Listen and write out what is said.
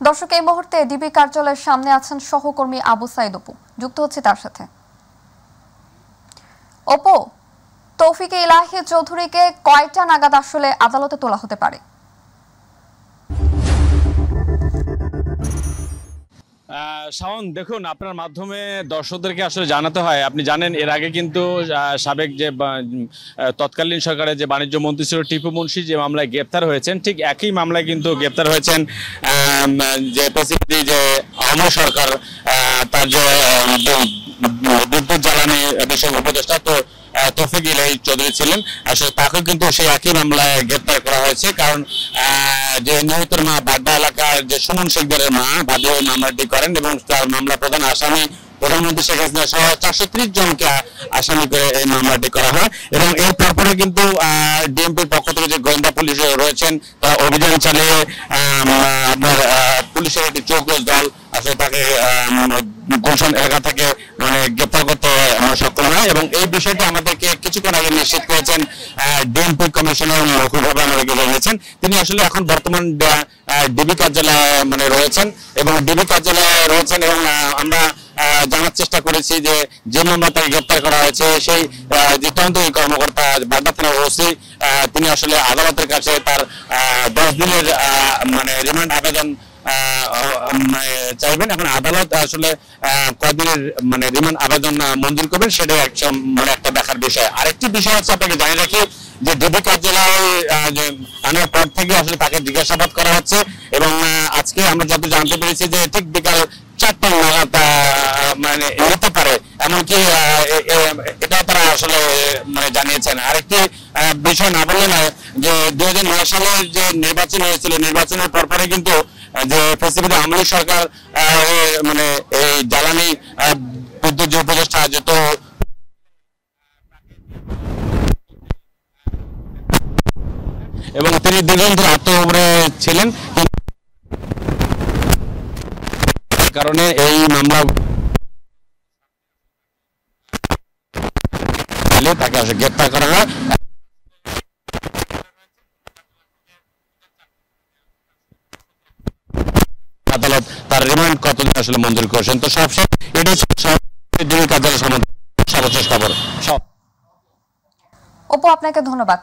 দর্শক, এই মুহূর্তে ডিবি কার্যালয়ের সামনে আছেন সহকর্মী আবু সাইদ অপু। যুক্ত হচ্ছে তার সাথে। অপু, তৌফিক ইলাহি চৌধুরীকে কয়টা নাগাদ আসলে আদালতে তোলা হতে পারে? শাওন, দেখুন, আপনার মাধ্যমে দর্শকদেরকে আসলে জানাতে হয়, আপনি জানেন এর আগে কিন্তু সাবেক যে তৎকালীন সরকারের যে বাণিজ্য মন্ত্রী ছিল টিপু মুন্সি যে মামলায় গ্রেপ্তার হয়েছেন, ঠিক একই মামলায় কিন্তু গ্রেপ্তার হয়েছেন যে প্রেসিডেন্ট যে আওয়ামী সরকার তার যে বিদ্যুৎ জ্বালানি বিষয়ক উপদেষ্টা তো তৌফিক ইলাহি চৌধুরী ছিলেন। আসলে তাকে কিন্তু সেই একই মামলায় গ্রেপ্তার করা হয়েছে, কারণ যে নিহতের মা বাড্ডা এলাকার যে সুমন শেখদারের মা ভাবি ওই মামলাটি করেন এবং তার মামলা প্রধান আসামি প্রধানমন্ত্রী শেখ হাসিনা সহ 430 জনকে আসামি করে এই মামলাটি করা হয়। এবং এর পরপরে কিন্তু ডিএমপির পক্ষ থেকে যে গোয়েন্দা পুলিশ রয়েছেন তারা অভিযান চালিয়ে আপনার পুলিশের একটি চৌকস দল আসলে তাকে গুলশান এলাকা থেকে গ্রেপ্তার করতে সক্ষম হয়। এবং এই বিষয়টি আমাদেরকে কিছুক্ষণ আগে নিশ্চিত করেছেন ডিএমপি কমিশনার মৌখিকভাবে আমাদেরকে জানিয়েছেন। তিনি আসলে এখন বর্তমান ডিবি কার্যালয়ে রয়েছেন এবং ডিবি কার্যালয়ে রয়েছেন এবং আমরা জানার চেষ্টা করেছি যে যে মামলা তাকে গ্রেপ্তার করা হয়েছে সেই যে তদন্তকারী কর্মকর্তা বাড্ডা থানার ওসি তিনি আসলে আদালতের কাছে তার 10 দিনের রিমান্ড আবেদন চাইবেন। এখন আদালত আসলে কয়দিনের রিমান্ড আবেদন মঞ্জুর করবেন সেটাই একটা দেখার বিষয়। আরেকটি বিষয় হচ্ছে, আপনাকে জানিয়ে রাখি যে ডিবি কার্যালয়ে আনার পর থেকে আসলে তাকে জিজ্ঞাসাবাদ করা হচ্ছে এবং আজকে আমরা যত জানতে পেরেছি যে ঠিক বিকাল 4টা নাগাদ নিতে পারে, এমনকি এটা তারা আসলে জানিয়েছেন। আরেকটি বিষয় না বললে না, যে 2009 সালে যে নির্বাচন হয়েছিল, নির্বাচনের পরপরে কিন্তু যে প্রেসিডেন্ট আওয়ামী লীগ সরকার এই জ্বালানি বিদ্যুৎ যে উপদেষ্টা যেত এবং তিনি দীর্ঘদিন ধরে আত্মগোপনে ছিলেন, কারণে এই মামলা তাকে আসলে গ্রেপ্তার করা হয়। আদালত তার রিমান্ড কতদিন আসলে মঞ্জুর করেছেন। তো সবশেষ এটাই ডিবি কার্যালয় সম্বন্ধে সর্বশেষ খবর। অপু, আপনাকে ধন্যবাদ।